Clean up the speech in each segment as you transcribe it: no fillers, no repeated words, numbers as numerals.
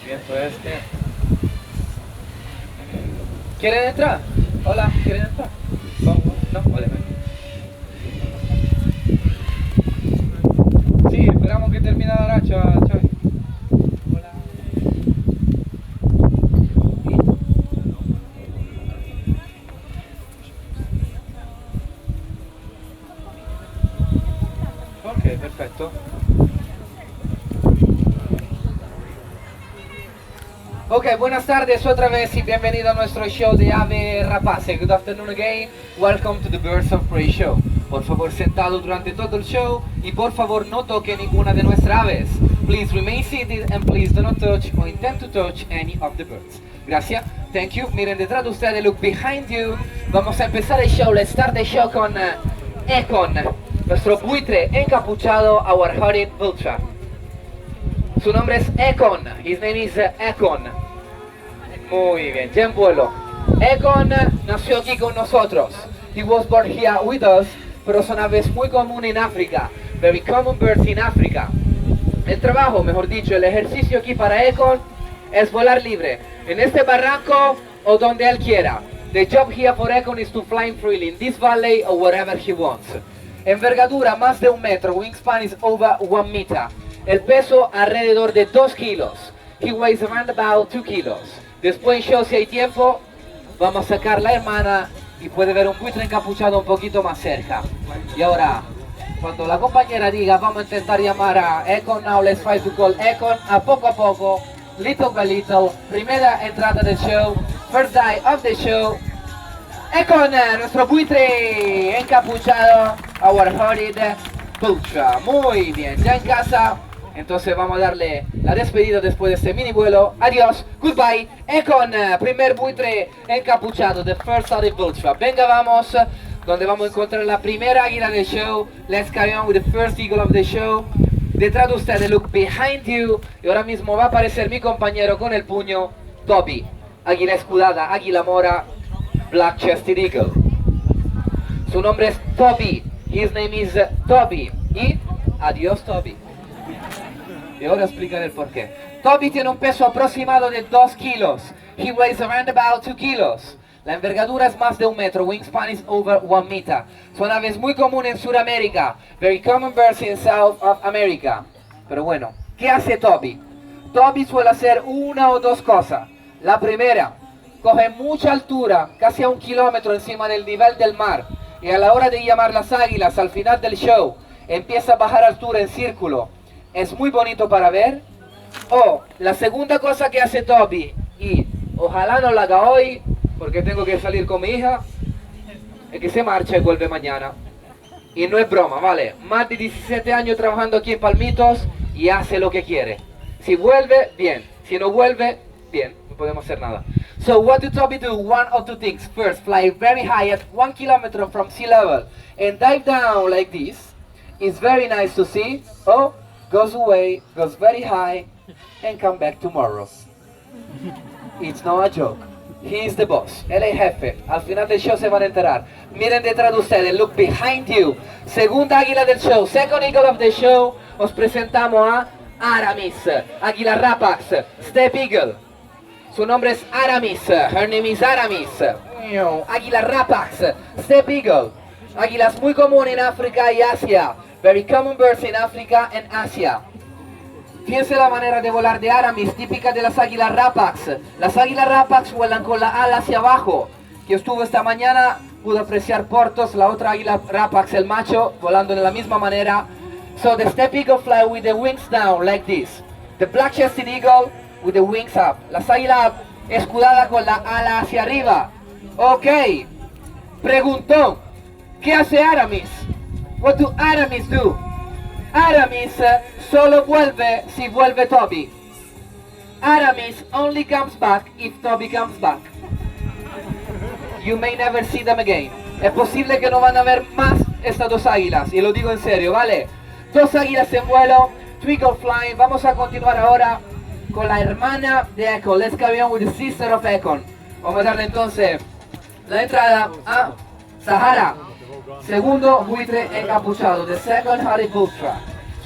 Viento este. ¿Quieren entrar? Hola, ¿quieren entrar? ¿Vamos? No, vale. Sí, esperamos que termine la racha, Chavi. Hola. Ok, perfecto. Ok, buenas tardes otra vez y bienvenido a nuestro show de Ave Rapace. Good afternoon again. Welcome to the Birds of Prey show. Por favor, sentado durante todo el show y por favor no toque ninguna de nuestras aves. Please remain seated and please do not touch or intend to touch any of the birds. Gracias. Thank you. Miren detrás de ustedes, look behind you. Vamos a empezar el show. Let's start the show con Econ, nuestro buitre encapuchado, our hooded vulture. Su nombre es Econ. His name is Econ. Muy bien, ya en vuelo. Econ nació aquí con nosotros. He was born here with us, pero son aves muy comunes en África. Very common birds in Africa. El trabajo, mejor dicho, el ejercicio aquí para Econ es volar libre. En este barranco o donde él quiera. The job here for Econ is to fly freely in this valley or wherever he wants. Envergadura más de 1 metro. Wingspan is over 1 meter. El peso alrededor de 2 kilos. He weighs around about 2 kilos. Después en show, si hay tiempo, vamos a sacar la hermana y puede ver un buitre encapuchado un poquito más cerca. Y ahora, cuando la compañera diga, vamos a intentar llamar a Econ. Now let's try to call Econ. A poco, little by little. Primera entrada del show, first day of the show. Econ, nuestro buitre encapuchado, our hooded vulture. Muy bien, ya en casa. Entonces vamos a darle la despedida después de este mini vuelo. Adiós, goodbye. Econ, primer buitre encapuchado, the first hooded vulture. Venga, vamos, donde vamos a encontrar la primera águila del show. Let's carry on with the first eagle of the show. Detrás de ustedes, look behind you. Y ahora mismo va a aparecer mi compañero con el puño, Toby. Águila escudada, águila mora, black-chested eagle. Su nombre es Toby. His name is Toby. Y adiós, Toby. Y ahora explicaré el porqué. Toby tiene un peso aproximado de 2 kilos. He weighs around about 2 kilos. La envergadura es más de 1 metro. Wingspan is over 1 meter. Son aves muy comunes en Sudamérica. Very common birds in South of America. Pero bueno, ¿qué hace Toby? Toby suele hacer una o dos cosas. La primera, coge mucha altura, casi a 1 kilómetro encima del nivel del mar. Y a la hora de llamar las águilas al final del show, empieza a bajar altura en círculo. Es muy bonito para ver. O la segunda cosa que hace Toby, y ojalá no la haga hoy, porque tengo que salir con mi hija, es que se marcha y vuelve mañana. Y no es broma, ¿vale? Más de 17 años trabajando aquí en Palmitos y hace lo que quiere. Si vuelve, bien. Si no vuelve, bien. No podemos hacer nada. So what do Toby do? One of two things. First, fly very high at 1 kilometer from sea level and dive down like this. It's very nice to see. Oh, goes away, goes very high and come back tomorrow. It's not a joke. He is the boss. Él es jefe. Al final del show se van a enterar. Miren detrás de ustedes. Look behind you. Segunda águila del show. Second eagle of the show. Os presentamos a Aramis. Águila Rapax. Step Eagle. Su nombre es Aramis. Her name is Aramis. Águila Rapax. Step Eagle. Águilas muy comunes en África y Asia. Very common birds in Africa and Asia. Fíjense la manera de volar de Aramis, típica de las águilas Rapax. Las águilas Rapax vuelan con la ala hacia abajo. Que estuvo esta mañana, pudo apreciar Portos, la otra águila Rapax, el macho, volando de la misma manera. So the steppe eagle fly with the wings down, like this. The black-chested eagle with the wings up. Las águilas escudadas con la ala hacia arriba. Ok. Preguntón. ¿Qué hace Aramis? What do Aramis do? Aramis solo vuelve si vuelve Toby. Aramis only comes back if Toby comes back. You may never see them again. Es posible que no van a ver más estas dos águilas, y lo digo en serio, ¿vale? Dos águilas en vuelo, Twinkle Flying. Vamos a continuar ahora con la hermana de Econ. Let's carry on with the sister of Econ. Vamos a darle entonces la entrada a Sahara. Segundo buitre encapuchado, the second hooded vulture.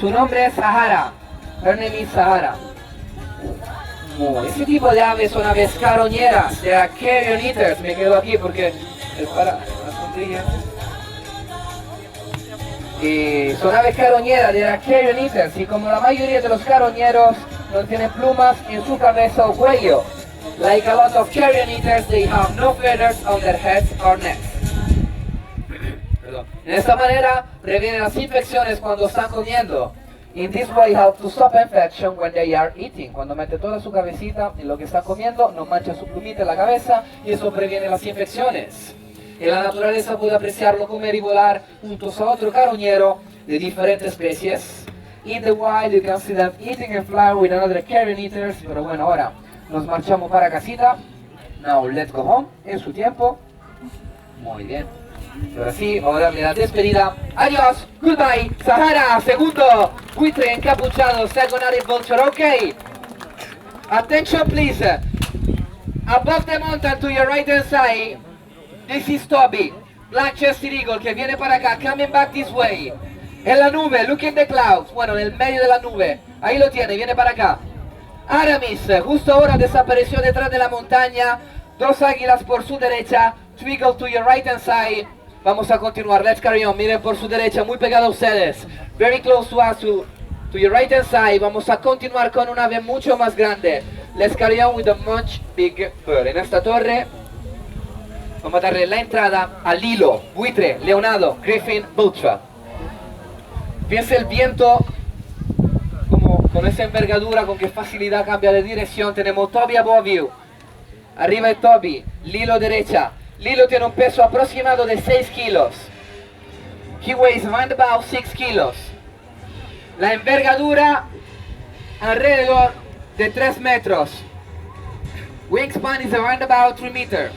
Su nombre es Sahara. Her name is Sahara. Este tipo de aves son aves carroñeras, they are carrion eaters. Me quedo aquí porque es para las puntillas. Y son aves carroñeras, they are carrion eaters. Y como la mayoría de los carroñeros no tienen plumas en su cabeza o cuello, like a lot of carrion eaters, they have no feathers on their heads or necks. De esta manera previenen las infecciones cuando están comiendo. In this way help to stop infection when they are eating. Cuando mete toda su cabecita en lo que está comiendo, no mancha su plumita en la cabeza y eso previene las infecciones. En la naturaleza puede apreciarlo comer y volar juntos a otro carroñero de diferentes especies. In the wild you can see them eating and fly with another carrion eaters. Pero bueno, ahora nos marchamos para casita. Now let's go home. En su tiempo. Muy bien. Ahora sí, vamos a darle la despedida. Adiós, goodbye, Sahara, segundo buitre encapuchado, second added vulture, ok. Attention please. Above the mountain to your right hand side, this is Toby, black-chested eagle, que viene para acá, coming back this way. En la nube, look in the clouds, bueno, en el medio de la nube, ahí lo tiene, viene para acá. Aramis, justo ahora desapareció detrás de la montaña, dos águilas por su derecha, two eagles to your right hand side. Vamos a continuar, let's carry on, miren por su derecha, muy pegado a ustedes. Very close to us, to your right hand side. Vamos a continuar con una ave mucho más grande. Let's carry on with a much big bird. En esta torre, vamos a darle la entrada al Lilo, buitre, leonado, griffin, vulture. Fíjense el viento, como con esa envergadura, con qué facilidad cambia de dirección. Tenemos Toby above you. Arriba es Toby, Lilo derecha. Lilo tiene un peso aproximado de 6 kilos. He weighs around about 6 kilos. La envergadura alrededor de 3 metros. Wingspan is around about 3 meters.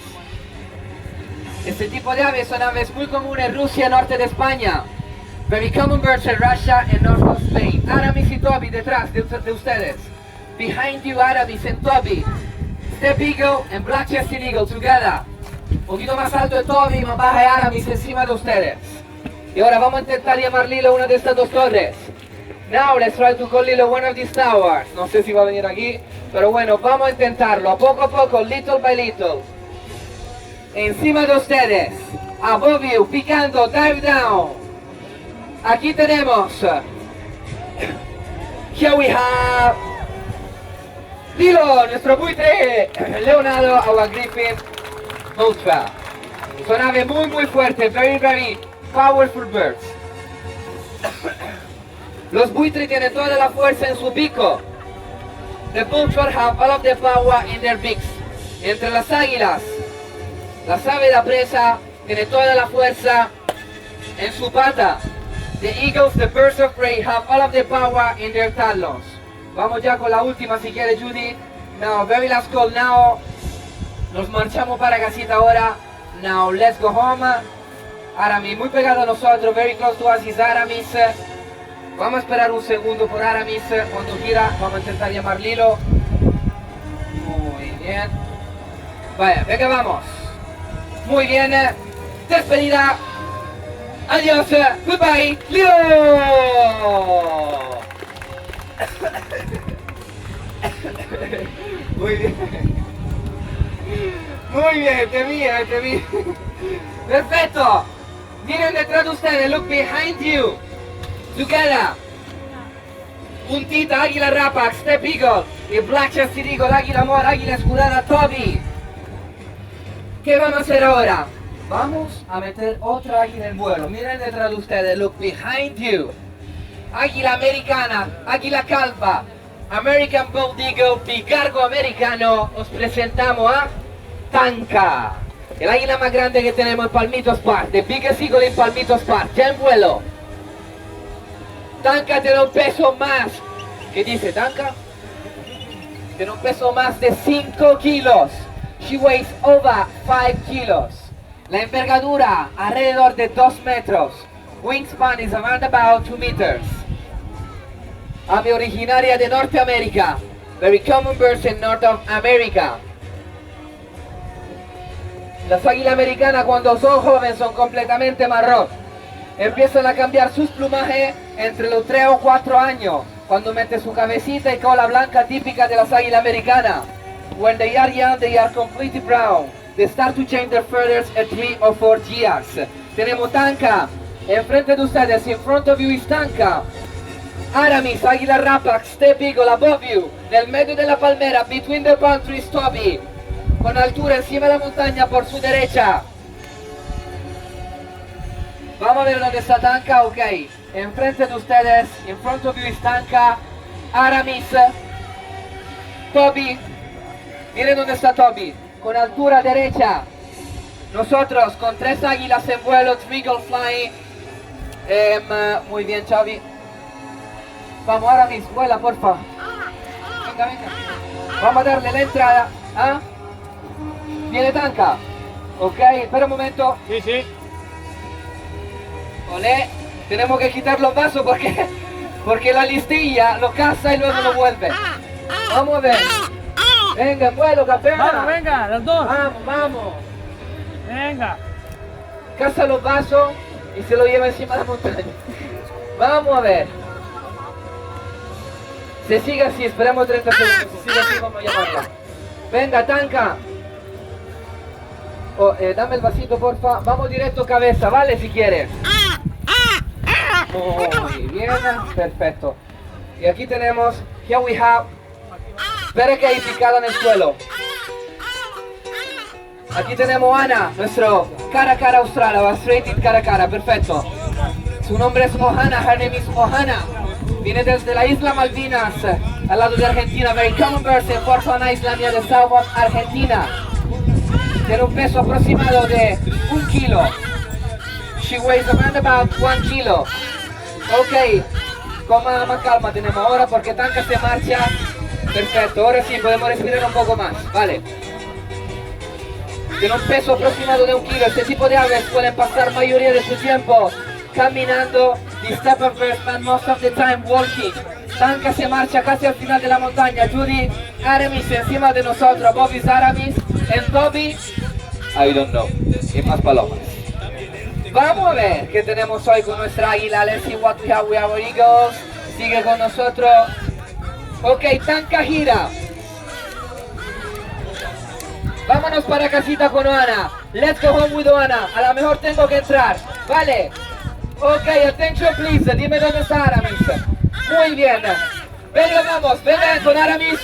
Este tipo de aves son aves muy comunes en Rusia, norte de España. Very common birds in Russia and north of Spain. Aramis y Toby detrás de ustedes. Behind you, Aramis and Toby. Step eagle and black-chested eagle together. Un poquito más alto de Toby, más baja de Aramis encima de ustedes. Y ahora vamos a intentar llamar Lilo a una de estas dos torres. Now let's try to call Lilo one of these towers. No sé si va a venir aquí, pero bueno, vamos a intentarlo. A poco, little by little. Encima de ustedes. Above you, picando, dive down. Aquí tenemos. Here we have Lilo, nuestro buitre, leonado, our griffin, vulture. Son aves muy fuertes, very powerful birds. Los buitres tienen toda la fuerza en su pico. The vulture have all of the power in their beaks. Entre las águilas, las aves de presa tienen toda la fuerza en su pata. The eagles, the birds of prey, have all of the power in their talons. Vamos ya con la última si quiere Judy. Now, very last call now. Nos marchamos para casita ahora. Now, let's go home. Aramis, muy pegado a nosotros. Very close to us is Aramis. Vamos a esperar un segundo por Aramis. Cuando gira, vamos a intentar llamar Lilo. Muy bien. Vaya, venga, vamos. Muy bien. Despedida. Adiós. Goodbye. Lilo. Muy bien. Muy bien, te vi. Perfecto. Miren detrás de ustedes, look behind you. Together. Puntita, águila rapax, step eagle. Y black-chested eagle, águila mor, águila escudada, Toby. ¿Qué vamos a hacer ahora? Vamos a meter otra águila en vuelo. Miren detrás de ustedes, look behind you. Águila americana, águila calva, American Bald Eagle, picargo americano. Os presentamos a Tanka, el águila más grande que tenemos en Palmitos Park, the biggest eagle in Palmitos Park, ya en vuelo. Tanka tiene un peso más, ¿qué dice Tanka? Tiene un peso más de 5 kilos. She weighs over 5 kilos. La envergadura alrededor de 2 metros. Wingspan is around about 2 meters. Ave originaria de Norteamérica. Very common birds in North of America. Las águilas americanas cuando son jóvenes son completamente marrón. Empiezan a cambiar sus plumajes entre los 3 o 4 años, cuando mete su cabecita y cola blanca típica de las águilas americanas. When they are young, they are completely brown. They start to change their feathers at 3 or 4 years. Tenemos Tanka, enfrente de ustedes, in front of you is Tanka. Aramis, Águila Rapax, Step Eagle above you, nel medio de la palmera, between the palm trees, Toby, con altura encima de la montaña por su derecha. Vamos a ver dónde está Tanka, ok. Enfrente de ustedes, in front of you is Tanka, Aramis, Toby, miren dónde está Toby, con altura derecha. Nosotros con 3 águilas en vuelo, 3 eagle flying. Muy bien, Xavi. Vamos, Aramis, vuela, porfa. Venga, venga. Vamos a darle la entrada. ¿Ah? Viene Tanka. Ok, espera un momento. Sí, sí. Olé. Tenemos que quitar los vasos porque la listilla lo caza y luego lo vuelve. Vamos a ver. Venga, en vuelo, campeona. Vamos, venga, los dos. Vamos, vamos. Venga. Caza los vasos y se lo lleva encima de la montaña. Vamos a ver. Se sigue así, esperamos 30 segundos. Se sigue así, vamos a llamarla. Venga, Tanka. Dame el vasito, porfa. Vamos directo cabeza, ¿vale? Si quieres. Muy bien, perfecto. Y aquí tenemos, here we have, espera que hay picada en el suelo. Aquí tenemos Ana, nuestro cara a cara austral, Australian cara a cara, perfecto. Su nombre es Ohana, her name is Ohana. Viene desde la isla Malvinas, al lado de Argentina, very common bird in Fortuna Islandia de South of Argentina. Tiene un peso aproximado de 1 kilo. She weighs around about 1 kilo. Ok, con más calma tenemos ahora porque Tanka se marcha. Perfecto, ahora sí podemos respirar un poco más, vale. Tiene un peso aproximado de 1 kilo. Este tipo de aves pueden pasar mayoría de su tiempo caminando. The step of first man most of the time walking. Tanka se marcha casi al final de la montaña. Judy, Aramis encima de nosotros. Bobby is Aramis. And Toby, I don't know. Y más palomas. Vamos a ver qué tenemos hoy con nuestra águila. Let's see what we have with our eagles. Sigue con nosotros. Ok, Tanka gira. Vámonos para casita con Oana. Let's go home with Oana. A lo mejor tengo que entrar. Vale. Ok, attention please. Dime dónde está Aramis. Muy bien. Venga, vamos. Venga con Aramis.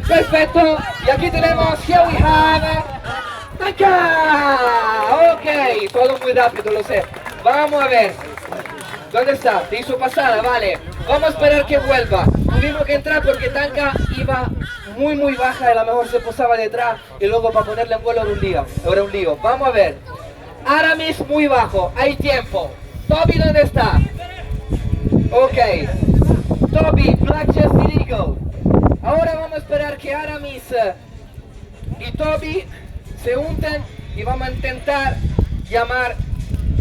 Perfecto. Y aquí tenemos, here we have Tanka. Ok, todo muy rápido, lo sé. Vamos a ver. ¿Dónde está? Te hizo pasada, vale. Vamos a esperar que vuelva. Tuvimos que entrar porque Tanka iba muy baja y a lo mejor se posaba detrás y luego para ponerle en vuelo era un lío. Vamos a ver. Aramis muy bajo, hay tiempo. Toby, ¿dónde está? Ok. Toby, Black Chested Eagle. Ahora vamos a esperar que Aramis y Toby se unten y vamos a intentar llamar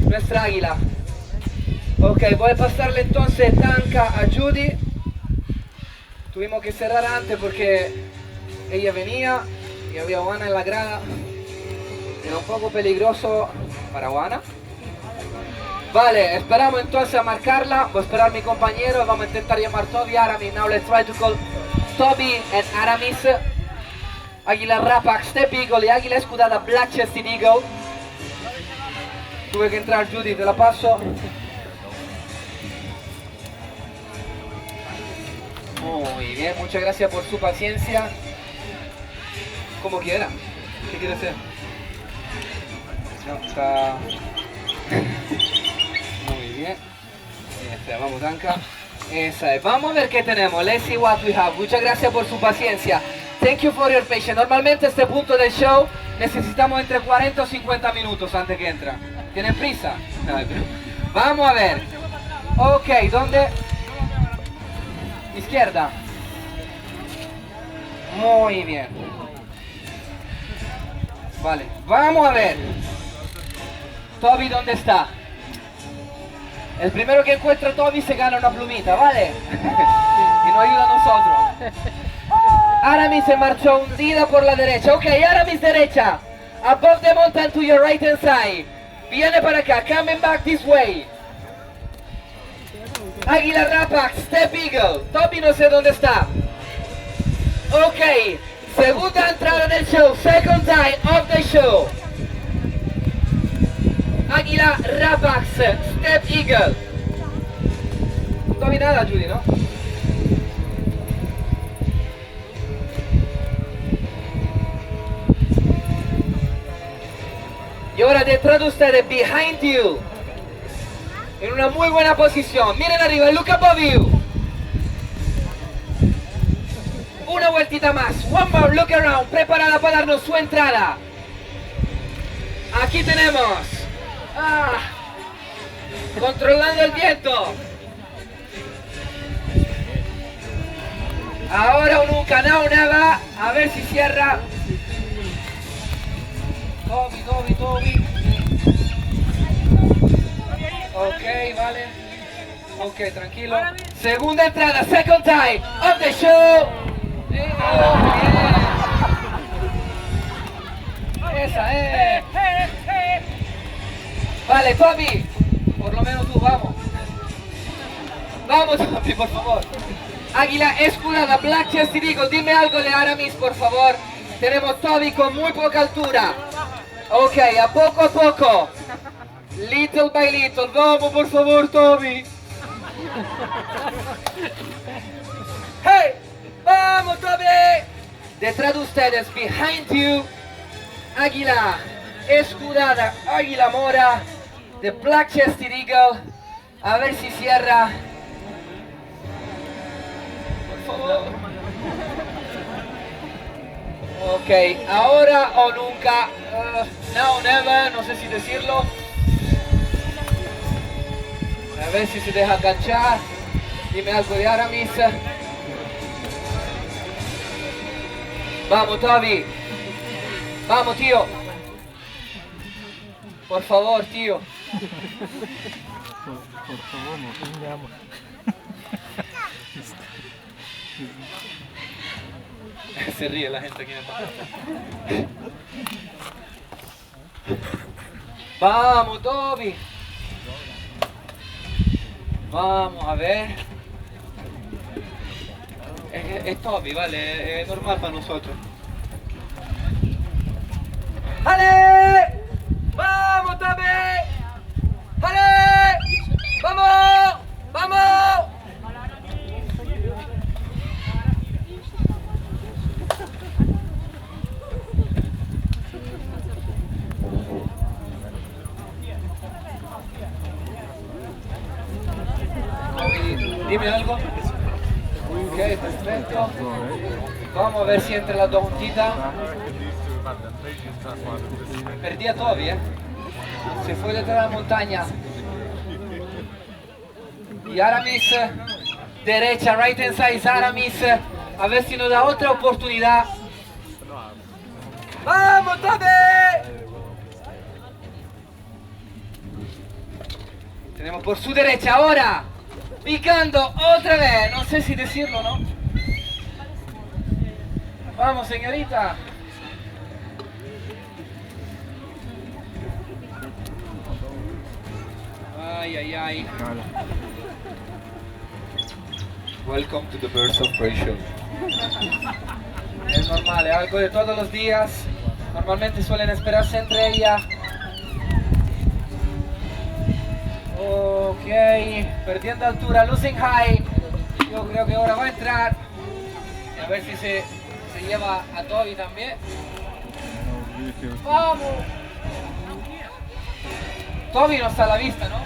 nuestra águila. Ok, voy a pasarle entonces Tanka a Judy. Tuvimos que cerrar antes porque ella venía y había Oana en la grada. Era un poco peligroso para Oana. Vale, esperamos entonces a marcarla. Voy a esperar a mi compañero. Vamos a intentar llamar Toby, Aramis. Now let's try to call Toby and Aramis. Águila Rapax, Step Eagle y Águila Escudada Black Chested Eagle. Tuve que entrar, Judy, te la paso. Muy bien, muchas gracias por su paciencia. Como quiera. ¿Qué quiere hacer? No, está... Muy bien. Vamos, Tanka. Esa es. Vamos a ver qué tenemos. Let's see what we have. Muchas gracias por su paciencia. Thank you for your patience. Normalmente este punto del show necesitamos entre 40 o 50 minutos antes que entra. ¿Tienen prisa? No, vamos a ver. Ok, ¿dónde? Izquierda. Muy bien. Vale, vamos a ver. Toby, ¿dónde está? El primero que encuentra a Toby se gana una plumita, ¿vale? Y nos ayuda a nosotros. Aramis se marchó hundida por la derecha. Ok, Aramis derecha. Above the mountain to your right hand side. Viene para acá, coming back this way. Águila Rapax, Step Eagle. Toby no sé dónde está. Ok, segunda entrada del show, second time of the show. Águila Rapax, Step Eagle. Toby nada, Judy, ¿no? Y ahora detrás de ustedes, behind you. En una muy buena posición. Miren arriba, look above you. Una vueltita más. One more look around. Preparada para darnos su entrada. Aquí tenemos. Controlando el viento. Ahora o nunca, now never. A ver si cierra. Toby. Ok, vale. Ok, tranquilo. Segunda entrada, second time of the show. Esa es. Vale, Toby. Por lo menos tú, vamos. Vamos, Toby, por favor. Águila escudada, Black Chested Eagle. Dime algo de Aramis, por favor. Tenemos Toby con muy poca altura. Ok, a poco. Little by little. Vamos, por favor, Toby. Hey, vamos, Toby. Detrás de ustedes, behind you. Águila escudada, águila mora. The Black Chested Eagle. A ver si cierra. Por favor. Ok, ahora o nunca. Now never, no sé si decirlo. A ver si se deja enganchar. Dime algo de Aramis. Vamos, Toby. Vamos, tío. Por favor, tío. Por favor, no tengamos. Se ríe la gente aquí en el Vamos, Toby. Vamos a ver. Es Toby, vale, es normal para nosotros. ¡Ale! ¡Vamos, Toby! ¡Ale! ¡Vamos! ¡Vamos! Dime algo. Ok, perfecto. Vamos a ver si entre las dos juntitas. Perdí a Toby, se fue detrás de la montaña. Y Aramis, derecha, right hand side, Aramis. A ver si nos da otra oportunidad. ¡Vamos, Toby! Tenemos por su derecha ahora. Picando otra vez, no sé si decirlo, ¿no? Vamos, señorita. Ay. Welcome to the Birds of Prey Show. Es normal, es algo de todos los días. Normalmente suelen esperarse entre ellas. Ok, perdiendo altura, losing high. Yo creo que ahora va a entrar. A ver si se lleva a Toby también. ¡Vamos! Toby no está a la vista, ¿no?